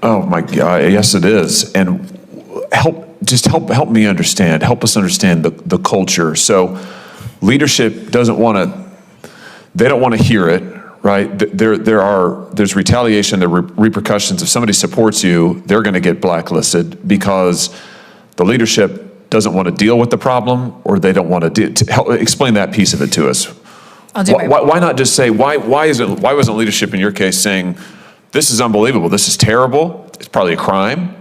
Oh my God, yes it is. And help me understand, help us understand the culture. So leadership doesn't want to, they don't want to hear it, right? There's retaliation, there are repercussions. If somebody supports you, they're going to get blacklisted because the leadership doesn't want to deal with the problem, or they don't want to help explain that piece of it to us. Why not just say, why wasn't leadership in your case saying, this is unbelievable, this is terrible, it's probably a crime.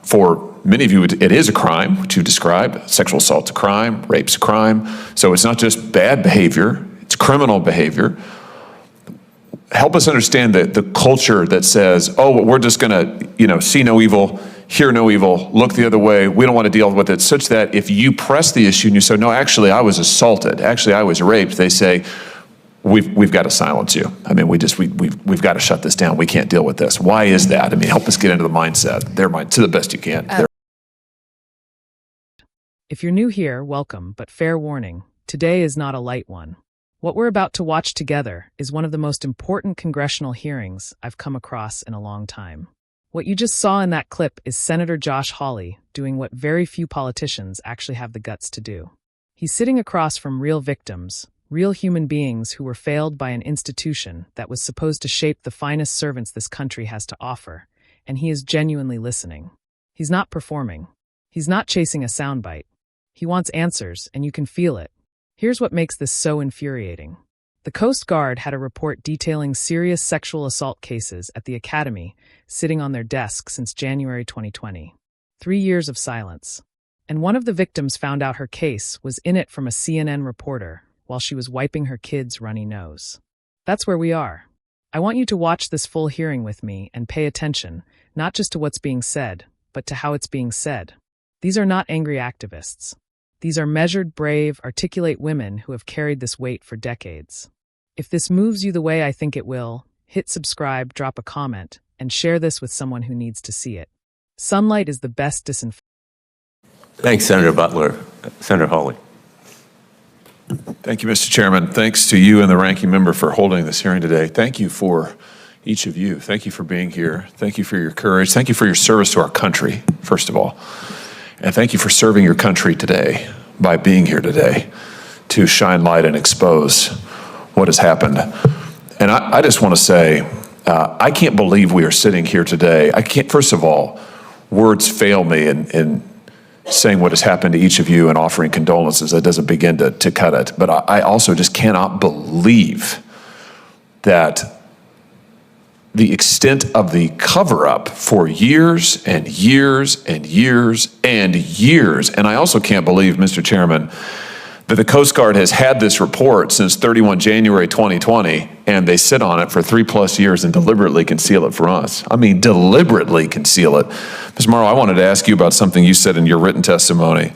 For many of you, it is a crime, what you described. Sexual assault's a crime, rape's a crime. So it's not just bad behavior, it's criminal behavior. Help us understand the culture that says, oh, we're just gonna, see no evil, hear no evil, look the other way, we don't want to deal with it, such that if you press the issue and you say, no, actually I was assaulted, actually I was raped, they say, we've got to silence you. I mean, we've got to shut this down. We can't deal with this. Why is that? I mean, help us get into the mindset, their mind, to the best you can. If you're new here, welcome, but fair warning, today is not a light one. What we're about to watch together is one of the most important congressional hearings I've come across in a long time. What you just saw in that clip is Senator Josh Hawley doing what very few politicians actually have the guts to do. He's sitting across from real victims, real human beings who were failed by an institution that was supposed to shape the finest servants this country has to offer, and he is genuinely listening. He's not performing. He's not chasing a soundbite. He wants answers, and you can feel it. Here's what makes this so infuriating. The Coast Guard had a report detailing serious sexual assault cases at the Academy sitting on their desk since January 2020. 3 years of silence. And one of the victims found out her case was in it from a CNN reporter while she was wiping her kid's runny nose. That's where we are. I want you to watch this full hearing with me and pay attention, not just to what's being said, but to how it's being said. These are not angry activists. These are measured, brave, articulate women who have carried this weight for decades. If this moves you the way I think it will, hit subscribe, drop a comment, and share this with someone who needs to see it. Sunlight is the best disinfectant. Thanks, Senator Butler. Senator Hawley. Thank you, Mr. Chairman. Thanks to you and the ranking member for holding this hearing today. Thank you for each of you. Thank you for being here. Thank you for your courage. Thank you for your service to our country, first of all. And thank you for serving your country today by being here today to shine light and expose what has happened. And I just want to say, I can't believe we are sitting here today. First of all, words fail me in saying what has happened to each of you and offering condolences. That doesn't begin to cut it. But I also just cannot believe that the extent of the cover-up for years and years and years and years. And I also can't believe, Mr. Chairman, that the Coast Guard has had this report since 31 January 2020, and they sit on it for 3+ years and deliberately conceal it from us. I mean, deliberately conceal it. Ms. Morrow, I wanted to ask you about something you said in your written testimony.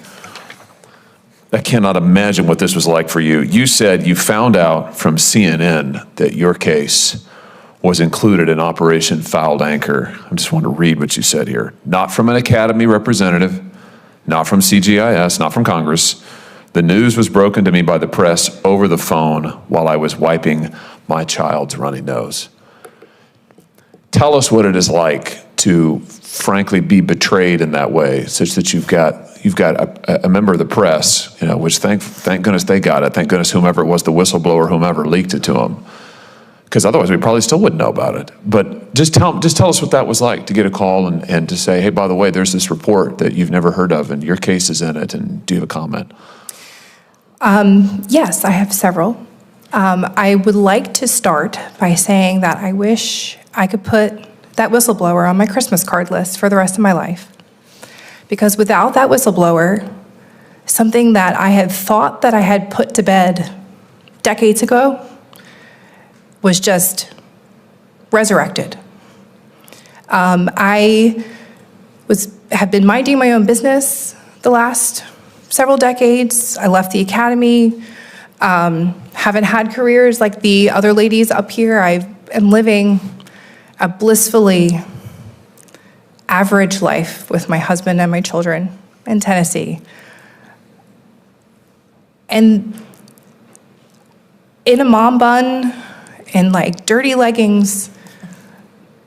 I cannot imagine what this was like for you. You said you found out from CNN that your case was included in Operation Fouled Anchor. I just want to read what you said here. Not from an Academy representative, not from CGIS, not from Congress. The news was broken to me by the press over the phone while I was wiping my child's runny nose. Tell us what it is like to frankly be betrayed in that way, such that you've got a member of the press, which thank goodness they got it. Thank goodness whomever it was, the whistleblower, whomever leaked it to them. Because otherwise we probably still wouldn't know about it. But just tell us what that was like to get a call and to say, hey, by the way, there's this report that you've never heard of and your case is in it, and do you have a comment? Yes, I have several. I would like to start by saying that I wish I could put that whistleblower on my Christmas card list for the rest of my life. Because without that whistleblower, something that I had thought that I had put to bed decades ago was just resurrected. I have been minding my own business the last several decades. I left the Academy, haven't had careers like the other ladies up here. I am living a blissfully average life with my husband and my children in Tennessee. And in a mom bun, in like dirty leggings,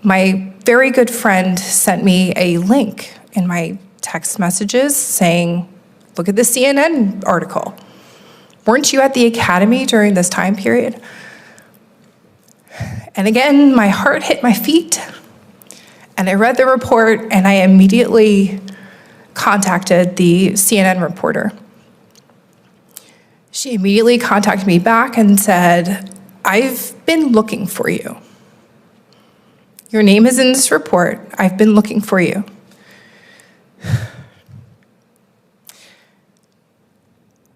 my very good friend sent me a link in my text messages saying, look at the CNN article. Weren't you at the academy during this time period? And again, my heart hit my feet, and I read the report, and I immediately contacted the CNN reporter. She immediately contacted me back and said, I've been looking for you. Your name is in this report. I've been looking for you.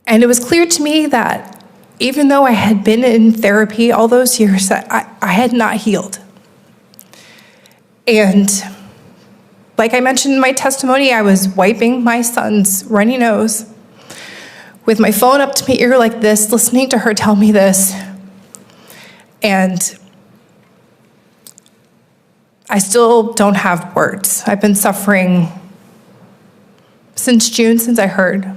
And it was clear to me that even though I had been in therapy all those years, I had not healed. And like I mentioned in my testimony, I was wiping my son's runny nose with my phone up to my ear like this, listening to her tell me this. And I still don't have words. I've been suffering since June, since I heard.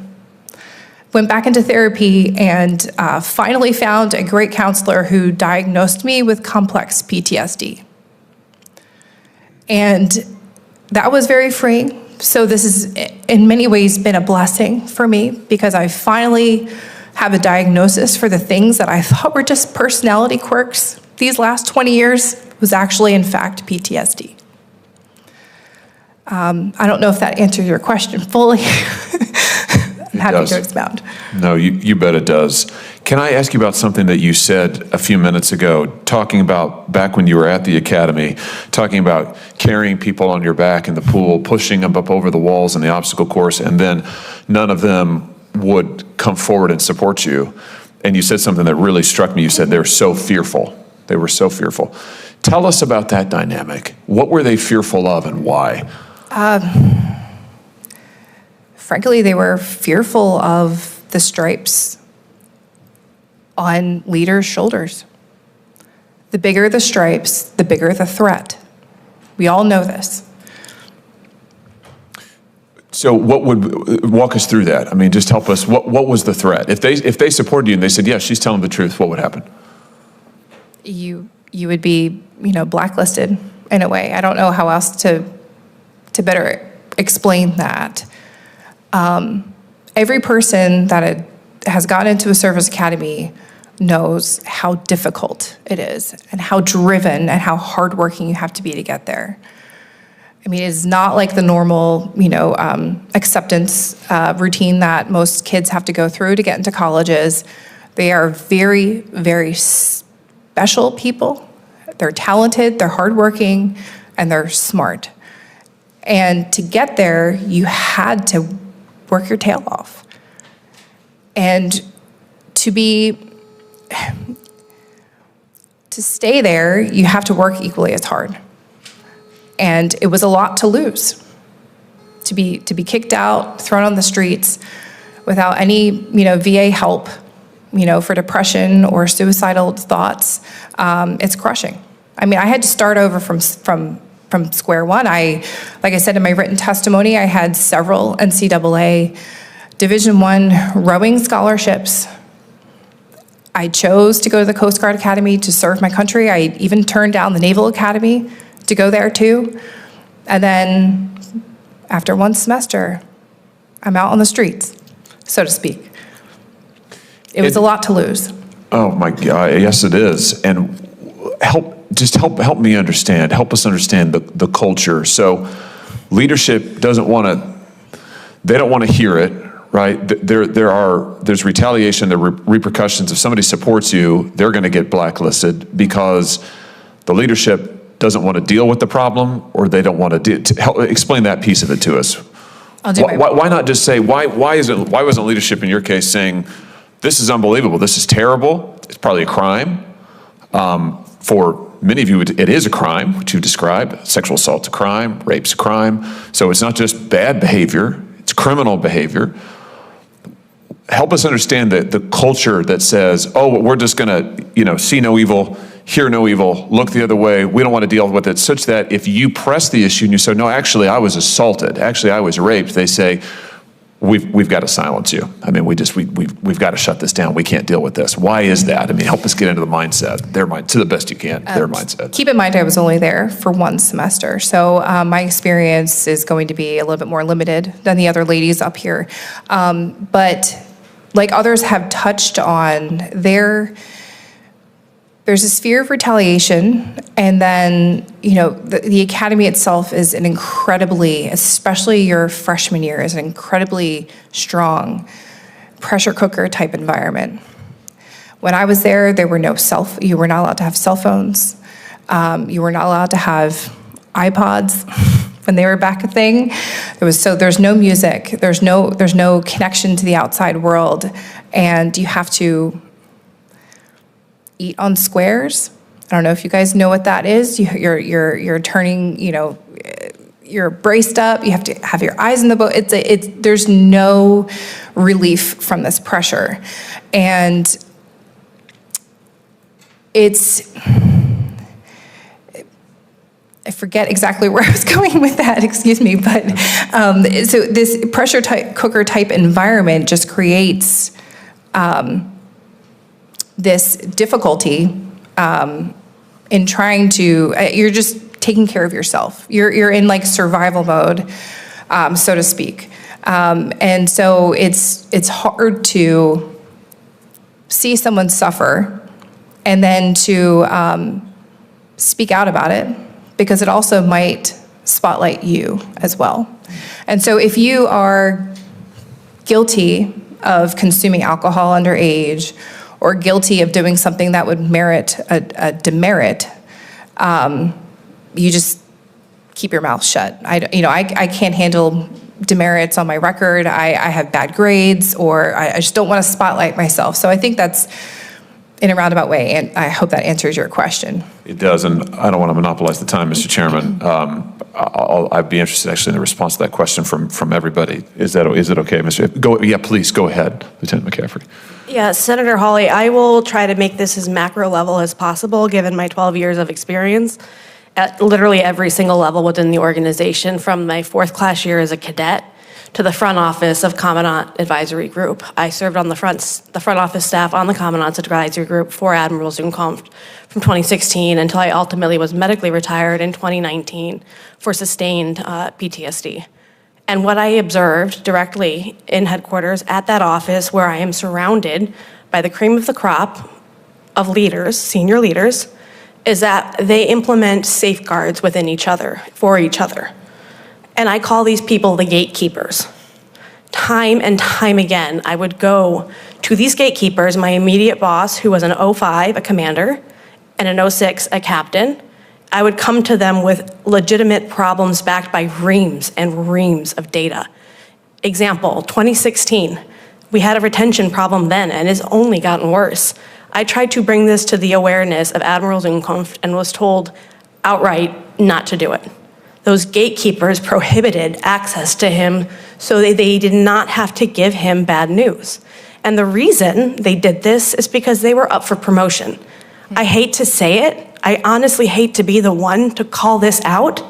Went back into therapy and finally found a great counselor who diagnosed me with complex PTSD. And that was very freeing. So this has, in many ways, been a blessing for me because I finally have a diagnosis for the things that I thought were just personality quirks. These last 20 years was actually, in fact, PTSD. I don't know if that answers your question fully. I'm happy to expound. No, you bet it does. Can I ask you about something that you said a few minutes ago, talking about back when you were at the academy, talking about carrying people on your back in the pool, pushing them up over the walls in the obstacle course, and then none of them would come forward and support you. And you said something that really struck me. You said they were so fearful. They were so fearful. Tell us about that dynamic. What were they fearful of and why? Frankly, they were fearful of the stripes on leaders' shoulders. The bigger the stripes, the bigger the threat. We all know this. So what would, walk us through that? I mean, just help us. What was the threat? If they supported you and they said, yeah, she's telling the truth, what would happen? You would be, blacklisted in a way. I don't know how else to better explain that. Every person that has gone into a service academy knows how difficult it is and how driven and how hardworking you have to be to get there. I mean, it's not like the normal, acceptance routine that most kids have to go through to get into colleges. They are very, very special people. They're talented, they're hardworking, and they're smart. And to get there, you had to work your tail off. And to stay there, you have to work equally as hard. And it was a lot to lose. To be kicked out, thrown on the streets without any, VA help, for depression or suicidal thoughts, it's crushing. I mean, I had to start over from square one. Like I said in my written testimony, I had several NCAA Division I rowing scholarships. I chose to go to the Coast Guard Academy to serve my country. I even turned down the Naval Academy to go there too. And then after one semester, I'm out on the streets, so to speak. It was a lot to lose. Oh my God, yes it is. And help me understand, help us understand the culture. So leadership they don't want to hear it, right? There's retaliation, there are repercussions. If somebody supports you, they're going to get blacklisted because the leadership doesn't want to deal with the problem, or they don't want to help explain that piece of it to us. Why not just say, why wasn't leadership in your case saying, this is unbelievable, this is terrible, it's probably a crime. For many of you, it is a crime, which you described. Sexual assault's a crime, rape's a crime. So it's not just bad behavior, it's criminal behavior. Help us understand the culture that says, oh, we're just gonna, see no evil, hear no evil, look the other way, we don't want to deal with it, such that if you press the issue and you say, no, actually I was assaulted, actually I was raped, they say, we've got to silence you. I mean, we've got to shut this down. We can't deal with this. Why is that? I mean, help us get into the mindset, their mind, to the best you can, their mindset. Keep in mind, I was only there for one semester, so my experience is going to be a little bit more limited than the other ladies up here. But like others have touched on, there's this fear of retaliation, and then, the academy itself is an incredibly, especially your freshman year, is an incredibly strong pressure cooker type environment. When I was there were you were not allowed to have cell phones. You were not allowed to have iPods when they were back a thing. There's no music, there's no connection to the outside world, and you have to eat on squares. I don't know if you guys know what that is. You're turning, you're braced up. You have to have your eyes in the boat. There's no relief from this pressure, and I forget exactly where I was going with that. Excuse me, but so this pressure cooker type environment just creates this difficulty in trying to, you're just taking care of yourself. You're in like survival mode, so to speak. And so it's hard to see someone suffer and then to speak out about it, because it also might spotlight you as well. And so if you are guilty of consuming alcohol underage, or guilty of doing something that would merit a demerit, you just keep your mouth shut. I can't handle demerits on my record. I have bad grades, or I just don't want to spotlight myself. So I think that's in a roundabout way, and I hope that answers your question. It does, and I don't want to monopolize the time, Mr. Chairman. I'd be interested actually in the response to that question from everybody. Is it okay, Mr.? Yeah, please go ahead, Lieutenant McCaffrey. Yeah, Senator Hawley, I will try to make this as macro level as possible, given my 12 years of experience at literally every single level within the organization, from my 4th class year as a cadet to the front office of Commandant Advisory Group. I served on the front office staff on the Commandant's Advisory Group for Admiral Zunkunft from 2016 until I ultimately was medically retired in 2019 for sustained PTSD. And what I observed directly in headquarters at that office, where I am surrounded by the cream of the crop of leaders, senior leaders, is that they implement safeguards within each other, for each other. And I call these people the gatekeepers. Time and time again, I would go to these gatekeepers, my immediate boss, who was an 05, a commander, and an 06, a captain. I would come to them with legitimate problems backed by reams and reams of data. Example, 2016, we had a retention problem then, and it's only gotten worse. I tried to bring this to the awareness of Admiral Zunkunft and was told outright not to do it. Those gatekeepers prohibited access to him so they did not have to give him bad news. And the reason they did this is because they were up for promotion. I hate to say it, I honestly hate to be the one to call this out,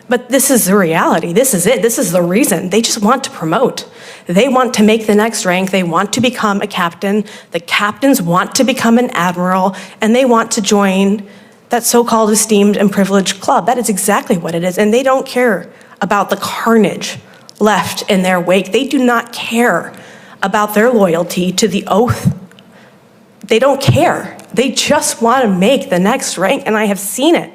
but this is the reality. This is it. This is the reason. They just want to promote. They want to make the next rank. They want to become a captain. The captains want to become an admiral, and they want to join that so-called esteemed and privileged club. That is exactly what it is. And they don't care about the carnage left in their wake. They do not care about their loyalty to the oath. They don't care. They just want to make the next rank. And I have seen it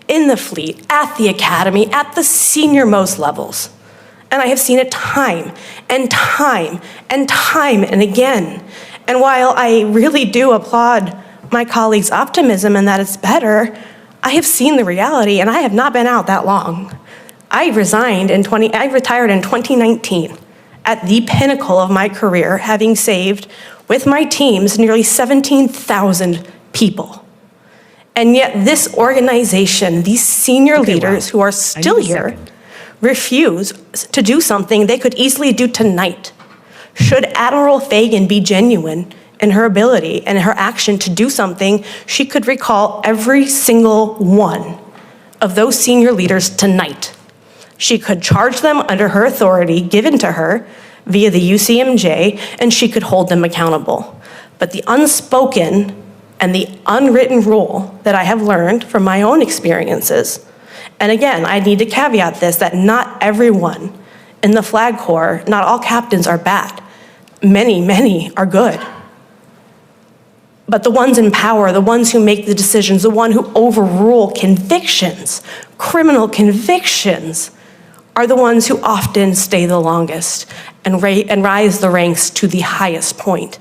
in the fleet, at the academy, at the senior most levels. And I have seen it time and time and time and again. And while I really do applaud my colleagues' optimism and that it's better, I have seen the reality, and I have not been out that long. I retired in 2019 at the pinnacle of my career, having saved with my teams nearly 17,000 people. And yet this organization, these senior leaders who are still here, refuse to do something they could easily do tonight. Should Admiral Fagan be genuine in her ability and her action to do something, she could recall every single one of those senior leaders tonight. She could charge them under her authority given to her via the UCMJ, and she could hold them accountable. But the unspoken and the unwritten rule that I have learned from my own experiences, and again, I need to caveat this, that not everyone in the Flag Corps, not all captains are bad. Many are good. But the ones in power, the ones who make the decisions, the one who overrule convictions, criminal convictions, are the ones who often stay the longest and rise the ranks to the highest point.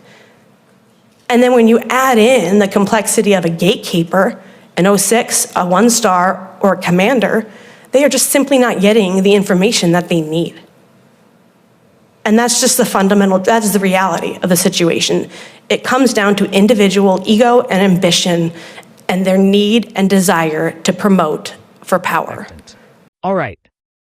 And then when you add in the complexity of a gatekeeper, an 06, a 1-star, or a commander, they are just simply not getting the information that they need. And that's just that is the reality of the situation. It comes down to individual ego and ambition and their need and desire to promote for power. All right,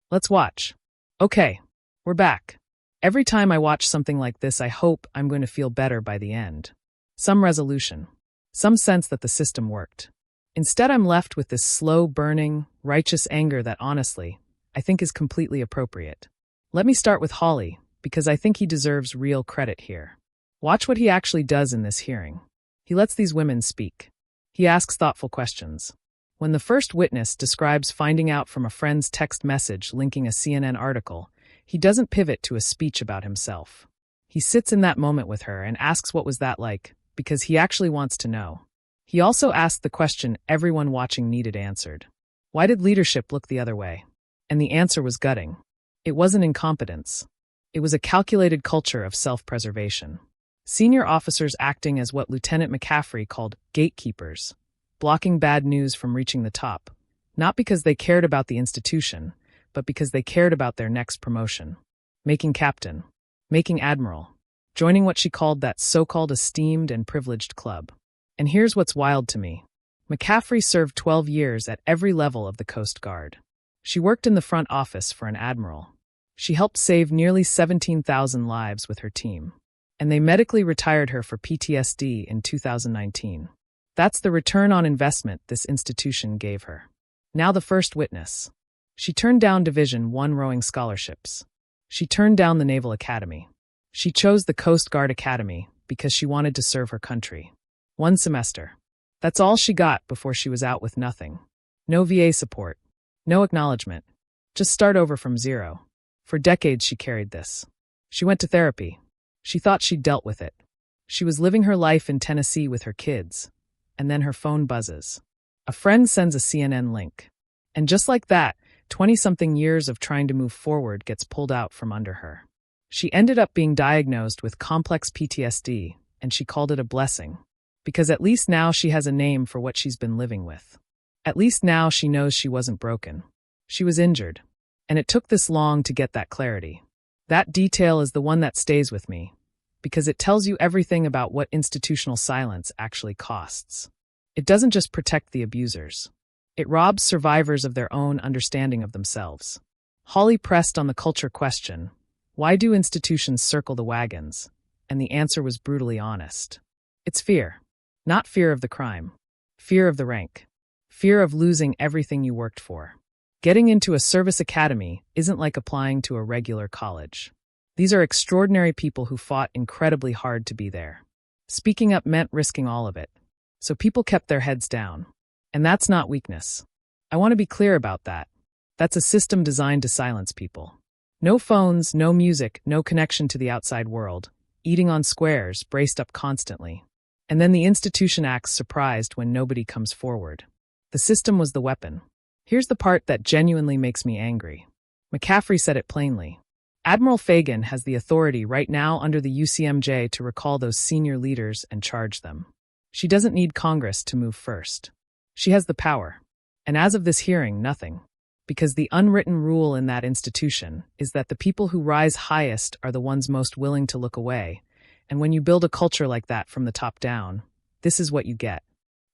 let's watch. Okay, we're back. Every time I watch something like this, I hope I'm going to feel better by the end. Some resolution, some sense that the system worked. Instead, I'm left with this slow burning, righteous anger that honestly, I think is completely appropriate. Let me start with Hawley, because I think he deserves real credit here. Watch what he actually does in this hearing. He lets these women speak. He asks thoughtful questions. When the first witness describes finding out from a friend's text message linking a CNN article, he doesn't pivot to a speech about himself. He sits in that moment with her and asks what was that like, because he actually wants to know. He also asked the question everyone watching needed answered. Why did leadership look the other way? And the answer was gutting. It wasn't incompetence. It was a calculated culture of self-preservation. Senior officers acting as what Lieutenant McCaffrey called gatekeepers, blocking bad news from reaching the top, not because they cared about the institution, but because they cared about their next promotion. Making captain, making admiral, joining what she called that so-called esteemed and privileged club. And here's what's wild to me. McCaffrey served 12 years at every level of the Coast Guard. She worked in the front office for an admiral. She helped save nearly 17,000 lives with her team, and they medically retired her for PTSD in 2019. That's the return on investment this institution gave her. Now the first witness. She turned down Division I rowing scholarships. She turned down the Naval Academy. She chose the Coast Guard Academy because she wanted to serve her country. 1 semester. That's all she got before she was out with nothing. No VA support. No acknowledgement. Just start over from zero. For decades she carried this. She went to therapy. She thought she'd dealt with it. She was living her life in Tennessee with her kids. And then her phone buzzes. A friend sends a CNN link. And just like that, 20-something years of trying to move forward gets pulled out from under her. She ended up being diagnosed with complex PTSD, and she called it a blessing. Because at least now she has a name for what she's been living with. At least now she knows she wasn't broken. She was injured. And it took this long to get that clarity. That detail is the one that stays with me, because it tells you everything about what institutional silence actually costs. It doesn't just protect the abusers. It robs survivors of their own understanding of themselves. Hawley pressed on the culture question, why do institutions circle the wagons? And the answer was brutally honest. It's fear. Not fear of the crime. Fear of the rank. Fear of losing everything you worked for. Getting into a service academy isn't like applying to a regular college. These are extraordinary people who fought incredibly hard to be there. Speaking up meant risking all of it. So people kept their heads down. And that's not weakness. I want to be clear about that. That's a system designed to silence people. No phones, no music, no connection to the outside world. Eating on squares, braced up constantly. And then the institution acts surprised when nobody comes forward. The system was the weapon. Here's the part that genuinely makes me angry. McCaffrey said it plainly. Admiral Fagan has the authority right now under the UCMJ to recall those senior leaders and charge them. She doesn't need Congress to move first. She has the power. And as of this hearing, nothing. Because the unwritten rule in that institution is that the people who rise highest are the ones most willing to look away. And when you build a culture like that from the top down, this is what you get.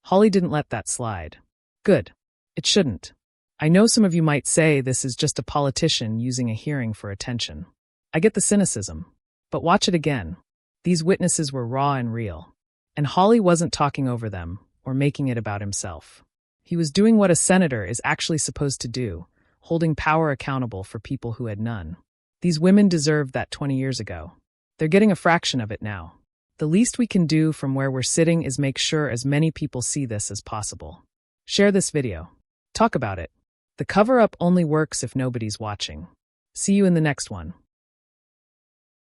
Hawley didn't let that slide. Good. It shouldn't. I know some of you might say this is just a politician using a hearing for attention. I get the cynicism. But watch it again. These witnesses were raw and real. And Hawley wasn't talking over them or making it about himself. He was doing what a senator is actually supposed to do, holding power accountable for people who had none. These women deserved that 20 years ago. They're getting a fraction of it now. The least we can do from where we're sitting is make sure as many people see this as possible. Share this video. Talk about it. The cover-up only works if nobody's watching. See you in the next one.